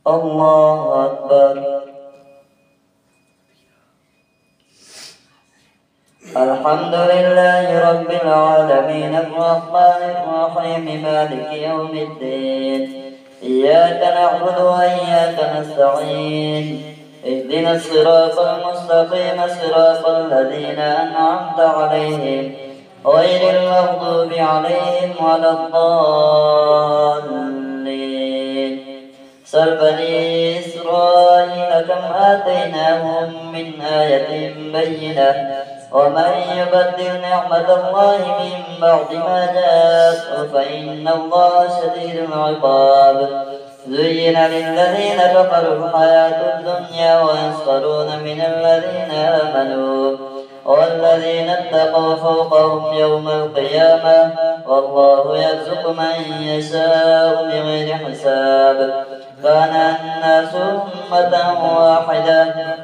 الله أكبر. الحمد لله رب العالمين الرحمن الرحيم مالك يوم الدين. إياك نعبد وإياك نستعين. اهدنا الصراط المستقيم صراط الذين أنعمت عليهم غير المغضوب عليهم ولا الضالين. سل بني إسرائيل كم آتيناهم من آية بينة ومن يبدل نعمة الله من بعد ما جاءته فإن الله شديد العقاب. زين للذين كفروا الحياة الدنيا ويسخرون من الذين آمنوا والذين اتقوا فوقهم يوم القيامة والله يرزق من يشاء بغير حساب. كان الناس أمة واحدة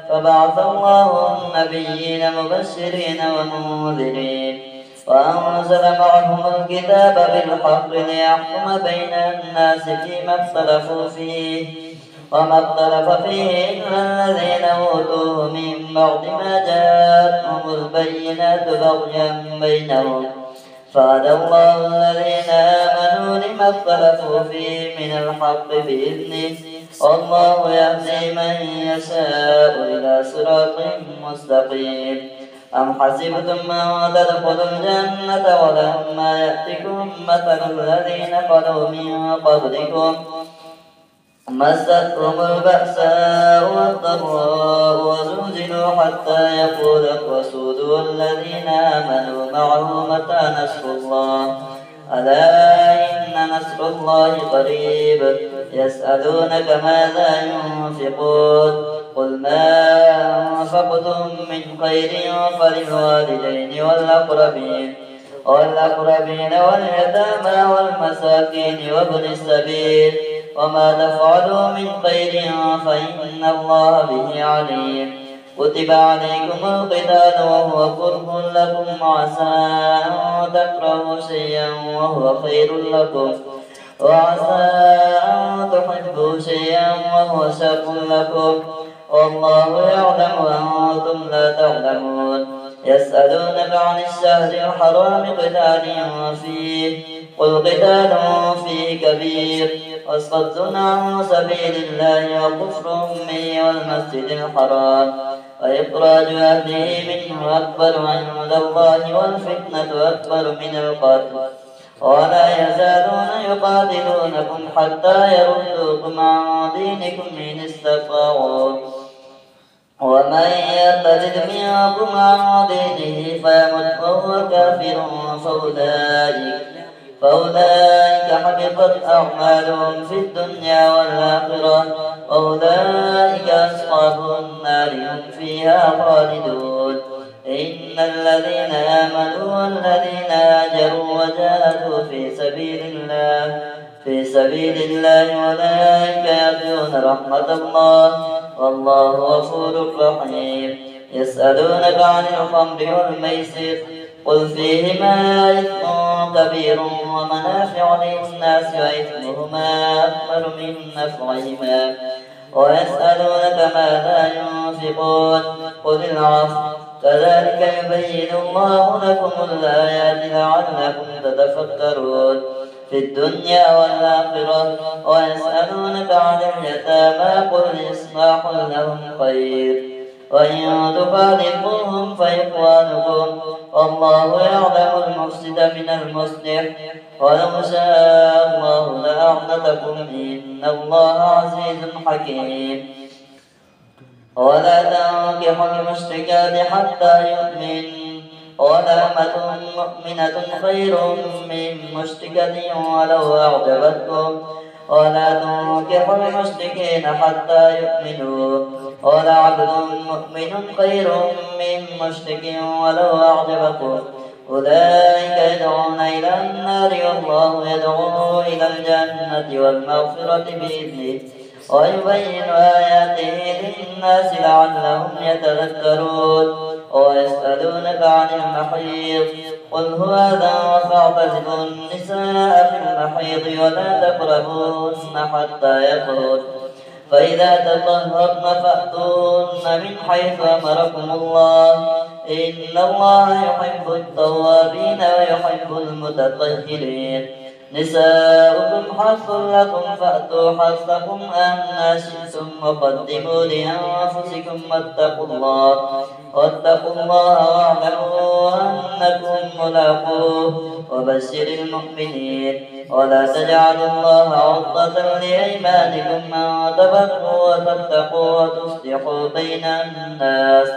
فبعث الله النبيين مبشرين ومنذرين وأنزل معهم الكتاب بالحق ليحكم بين الناس فيما اختلفوا فيه وما اختلف فيه إلا الذين أوتوه من بعد ما جاءتهم البينات بغيا بينهم فهدى الله الذين آمنوا لما اختلفوا فيه من الحق بإذنه والله يهدي من يشاء إلى صراط مستقيم. أم حسبتم أن تدخلوا الجنة ولما يأتكم مثل الذين خلوا من قبلكم مستهم البأساء والضراء وزلزلوا حتى يقول الرسول والذين آمنوا معه متى نصر الله ألا إن نصر الله قريب. يسألونك ماذا ينفقون قل ما أنفقتم من خير فللوالدين والأقربين واليتامى والمساكين وابن السبيل وما تفعلوا من خير فإن الله به عليم. كتب عليكم القتال وهو كره لكم وعسى أن تكرهوا شيئا وهو خير لكم وعسى أن تحبوا شيئا وهو شر لكم والله يعلم وأنتم لا تعلمون. يسألونك عن الشهر الحرام قتال فيه قل قتال فيه كبير وصد عن سبيل الله وكفر به والمسجد الحرام وإخراج أهله منه أكبر عند الله والفتنة أكبر من القتل ولا يزالون يقاتلونكم حتى يردوكم عن دينكم إن استطاعوا ومن يرتد منكم عن دينه فيمت وهو كافر فأولئك حبطت أعمالهم في الدنيا والآخرة وأولئك أصحاب النار هم فيها خالدون. إن الذين آمنوا والذين هاجروا وجاهدوا في سبيل الله أولئك يرجون رحمة الله والله غفور رحيم. يسألونك عن الخمر والميسر قل فيهما إثم كبير ومنافع للناس وإثمهما أكبر من نفعهما ويسألونك ماذا ينفقون قل العفو كذلك يبين الله لكم الآيات لعلكم تتفكرون في الدنيا والآخرة. ويسألونك عن اليتامى قل إصلاح لهم خير وإن تخالفوهم فإخوانكم والله يعلم المفسد من المصلح ولو شاء الله لأعنتكم إن الله عزيز حكيم. ولا تنكحوا المشركات حتى يؤمن ولأمة مؤمنة خير من مشركة ولو أعجبتكم ولا تنكحوا المشركين حتى يؤمنوا ولعبد مؤمن خير من مشرك ولو أعجبكم أولئك يدعون إلى النار والله يدعو إلى الجنة والمغفرة بإذنه ويبين آياته للناس لعلهم يتذكرون. ويسألونك عن المحيض قل هو أذى فاعتزلوا النساء في المحيض ولا تقربوهن حتى يطهرن فإذا تطهرن فأتون من حيث أمركم الله إن الله يحب التوابين ويحب المتطهرين نساؤكم حرث لكم فأتوا حرثكم أن شئتم وقدموا لأنفسكم واتقوا الله واعلموا أنكم ملاقوه وبشر المؤمنين ولا تجعلوا الله عرضة لأيمانكم أن تبروا وتتقوا وتصلحوا بين الناس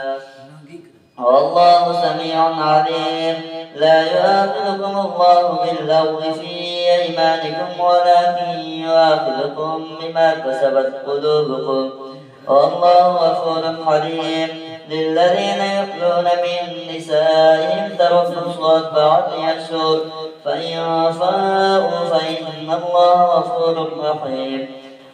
والله سميع عليم لا يؤاخذكم الله باللغو في أيمانكم ولكن يؤاخذكم بما كسبت قلوبكم والله غفور حليم للذين يؤلون من نسائهم تربص 4 أشهر فإن فاءوا فإن الله غفور رحيم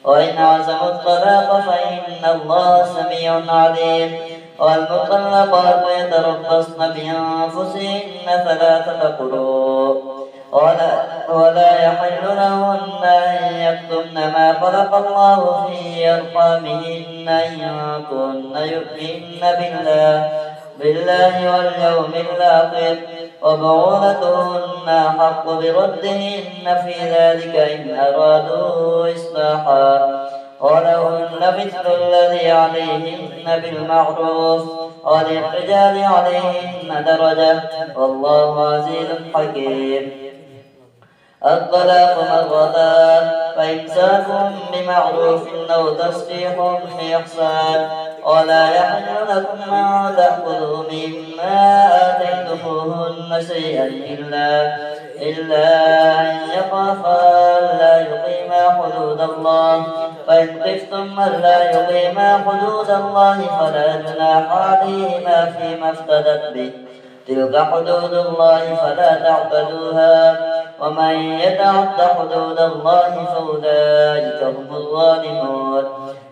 وإن عزموا الطلاق فإن الله سميع عليم والمطلقات يتربصن بأنفسهن 3 قروء ولا يحل لهن أن يكتمن ما خلق الله في أرحامهن إن كن يؤمن بالله واليوم الآخر وبعولتهن أحق بردهن في ذلك إن أرادوا إصلاحا ولهن مثل الذي عليهن بالمعروف وللرجال عليهن درجة والله عزيز حكيم الطلاق 2 فإمساك بمعروف أو تسريح بإحسان ولا يحل لكم أن تأخذوا مما آتيتموهن شيئا إلا أن يخافا ألا يقيما حدود الله فإن خفتم ألا يقيما حدود الله فلا جناح عليهما فيما افتدت به تلك حدود الله فلا تعتدوها ومن يتعد حدود الله فأولئك هم الظالمون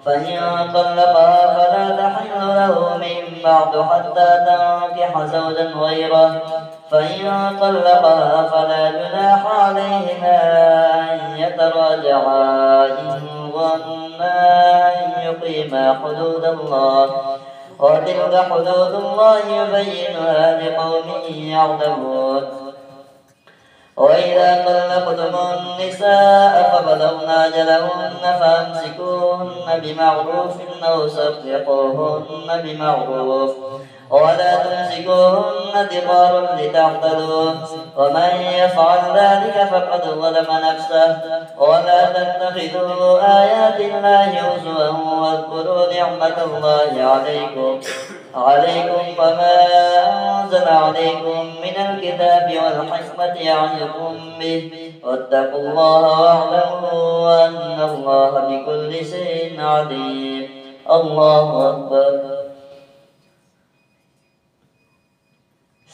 فإن طلقها فلا تحل له من بعد حتى تنكح زوجا غيره فإن طلقها فلا جناح عليهما أن يتراجعا إن ظنا أن يقيما حدود الله وتلك حدود الله يبينها لقوم يعلمون وإذا طلقتم النساء فبلغن أجلهن فأمسكوهن بمعروف أو سرحوهن بمعروف ولا تمسكوهن ضرارا لتعتدوا ومن يفعل ذلك فقد ظلم نفسه ولا تتخذوا آيات الله هزوا واذكروا نعمة الله عليكم وما أنزل عليكم من الكتاب والحكمة يعظكم به واتقوا الله واعلموا أن الله بكل شيء عليم الله أكبر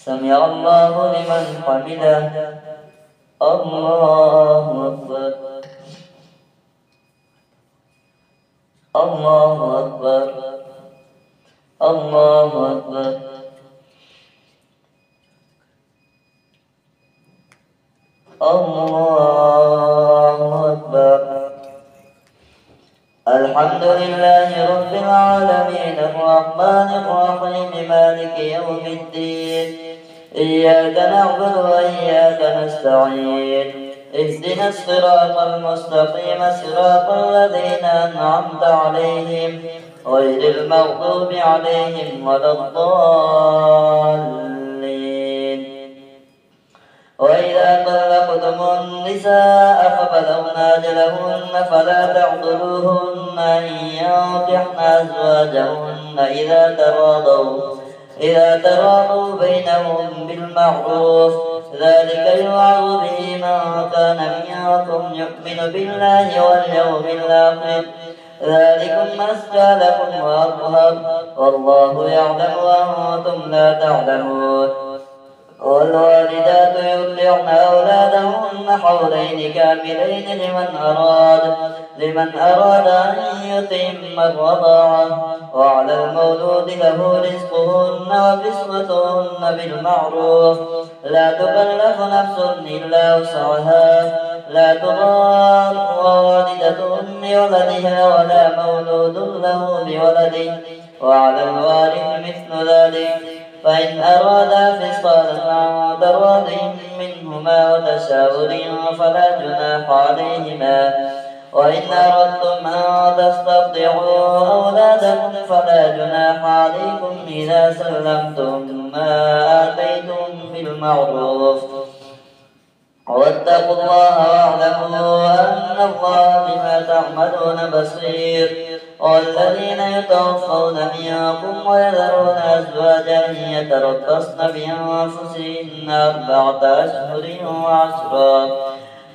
سمع الله لمن حمده الله أكبر الله أكبر الله أكبر الله أكبر الحمد لله رب العالمين الرحمن الرحيم مالك يوم الدين إياك نعبد وإياك نستعين اهدنا الصراط المستقيم صراط الذين أنعمت عليهم غير المغضوب عليهم ولا الضالين وإذا طلقتم النساء فبلغن أجلهن فلا تعضلوهن أن ينكحن أزواجهن إذا تراضوا بينهم بالمعروف ذلك يوعظ به من كان منكم يؤمن بالله واليوم الآخر ذلكم أزكى لكم وأطهر والله يعلم وأنتم لا تعلمون والوالدات يرضعن أولادهن حولين كاملين لمن أراد أن يتم الرضاعة وعلى المولود له رزقهن وكسوتهن بالمعروف لا تكلف نفس إلا وسعها لا تضار والدة بولدها ولا مولود له بولده، وعلى الوارث مثل ذلك. فإن أرادا فصالا عن تراض منهما وتشاور فلا جناح عليهما. وإن أردتم أن تسترضعوا أولادكم فلا جناح عليكم إذا سلمتم ما آتيتم بالمعروف. واتقوا الله واعلموا أن الله بما تعملون بصير. والذين يتوفون منكم ويذرون أزواجا يتربصن بأنفسهن 4 أشهر وعشرا،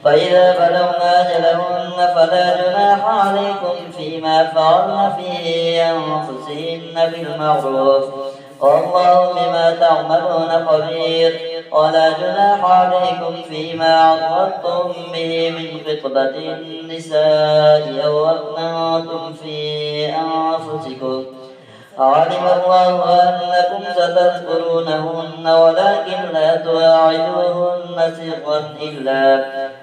فإذا بلغن أجلهن فلا جناح عليكم فيما فعلن في أنفسهن بالمعروف، والله بما تعملون خبير. ولا جناح عليكم فيما عرضتم به من خطبة النساء أو أكننتم في أنفسكم، علم الله أنكم ستذكرونهن ولكن لا تواعدوهن سرا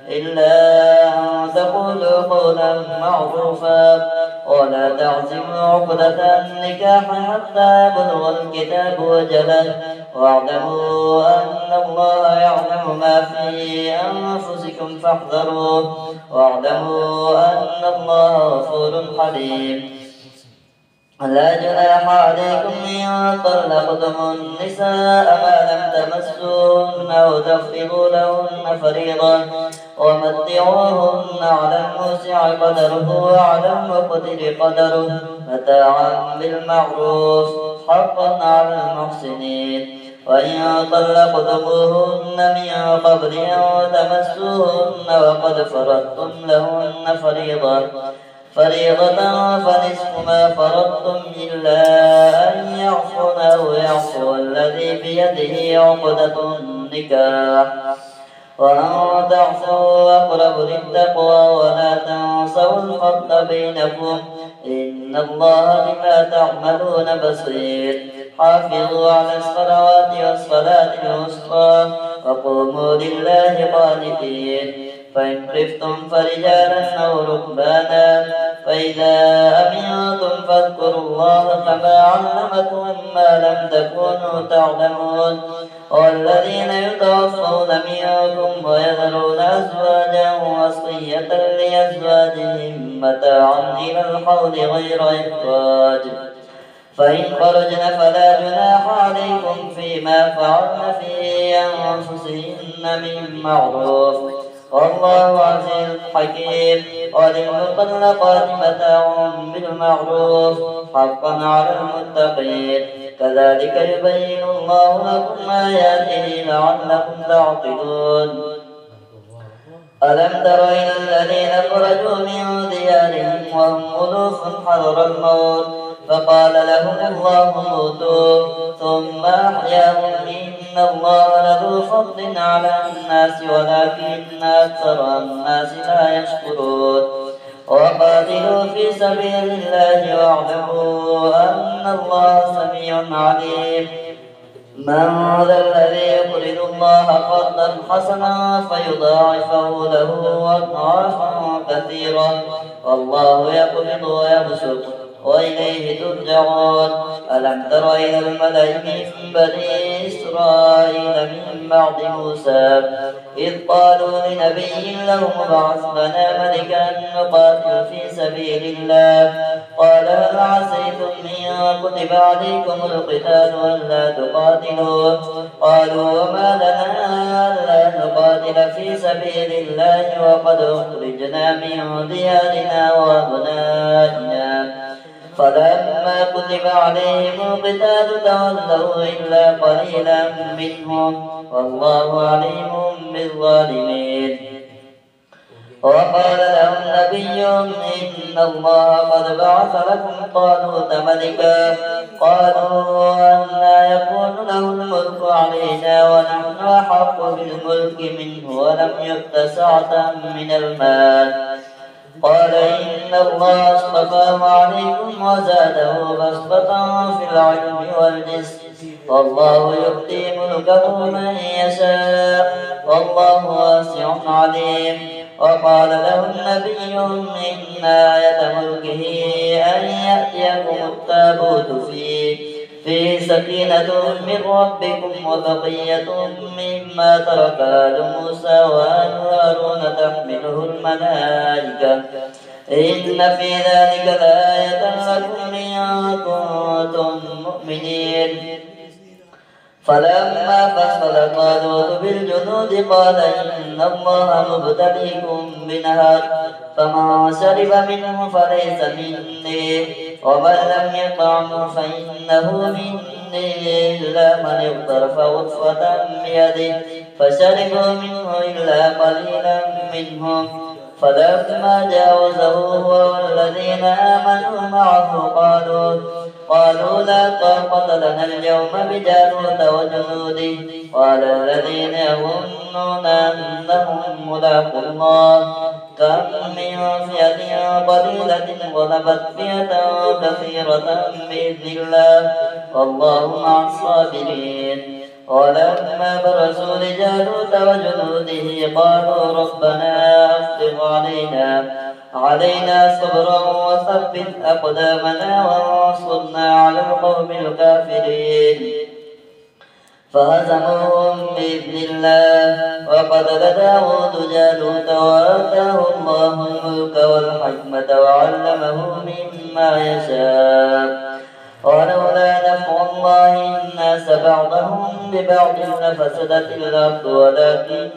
إلا أن تقولوا قولا معروفا. ولا تعزموا عقدة النكاح حتى يبلغ الكتاب أجله، واعلموا أن الله يعلم ما في أنفسكم فاحذروه، واعلموا أن الله غفور حليم. لا جناح عليكم إن طلقتم النساء ما لم تمسوهن أو تفرضوا لهن فريضة، ومتعوهن على الموسع قدره وعلى المقتر قدره متاعا بالمعروف حقا على المحسنين. وإن طلقتموهن من قبل أن تمسوهن وقد فرضتم لهن فريضة فنصف ما فرضتم إلا أن يعفون أو يعفو الذي بيده عقدة النكاح، وأن تعفوا أقرب للتقوى ولا تنسوا الفضل بينكم إن الله بما تعملون بصير. حافظوا على الصلوات والصلاة الوسطى وقوموا لله قانتين. فإن خفتم فرجالا أو ركبانا فإذا أمنتم فاذكروا الله كما علمكم ما لم تكونوا تعلمون. والذين يتوفون منكم ويذرون أزواجا وصية لأزواجهم متاعا إلى الحول غير إخراج، فإن خرجن فلا جناح عليكم فيما فعلن في أنفسهن من معروف، والله عزيز حكيم. وللمطلقات متاع بالمعروف حقا على المتقين. كذلك يبين الله لكم آياته لعلكم تعقلون. ألم تر إلى الذين خرجوا من ديارهم وهم ألوف حذر الموت فقال لهم الله موتوا ثم أحياهم إن الله لذو فضل على الناس ولكن أكثر الناس لا يشكرون. وقاتلوا في سبيل الله واعلموا أن الله سميع عليم. من ذا الذي يقرض الله قرضا حسنا فيضاعفه له أضعافا كثيرة والله يقبض ويبسط وإليه ترجعون. ألم تر إلى الملأ من بني إسرائيل من بعد موسى إذ قالوا لنبي له ابعث لنا ملكا نقاتل في سبيل الله قال هل عسيتم إن كتب عليكم القتال ألا تقاتلوا قالوا وما لنا ألا نقاتل في سبيل الله وقد أخرجنا من ديارنا وأبنائنا فلما كتب عليهم القتال تولوا إلا قليلا منهم والله عليم بالظالمين. وقال لهم نبيهم إن الله قد بعث لكم طالوت ملكا قالوا أنى يكون له الملك علينا ونحن أحق بالملك منه ولم يؤت سعة من المال قال إن الله اصطفاه عليكم وزاده بسطة في العلم والجسم والله يؤتي ملكه من يشاء والله واسع عليم. وقال لهم نبيهم إن آية ملكه أن يأتيكم التابوت في سكينة من ربكم وبقية مما ترك آل موسى وآل هارون تحمله الملائكة إن في ذلك لآية لكم إن كنتم مؤمنين. فلما فصل طالوت بالجنود قال إن الله مبتليكم بنهر فمن شرب منه فليس مني ومن لم يطعمه فإنه مني إلا من اغترف غرفة بيده فشربوا منه إلا قليلا منهم. فلما جاوزه هو والذين آمنوا معه قالوا لا طاقة لنا اليوم بجالوت وجنوده. قال الذين يظنون أنهم ملاقو الله كم من فئة قليلة غلبت فئة كثيرة بإذن الله والله مع الصابرين. ولما برزوا لجالوت وجنوده قالوا ربنا أفرغ علينا صبرا وثبت أقدامنا وانصرنا على القوم الكافرين. فهزموهم بإذن الله وقتل داود جالوت وآتاه الله الملك والحكمة وعلمه مما يشاء. ولولا دفع الله الناس بعضهم ببعض لفسدت الأرض ولكن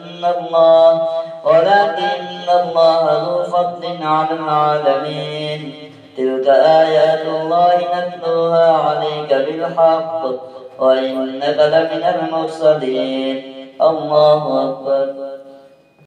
الله ذو فضل على العالمين. تلك آيات الله نتلوها عليك بالحق وإنك لمن المرسلين. الله أكبر.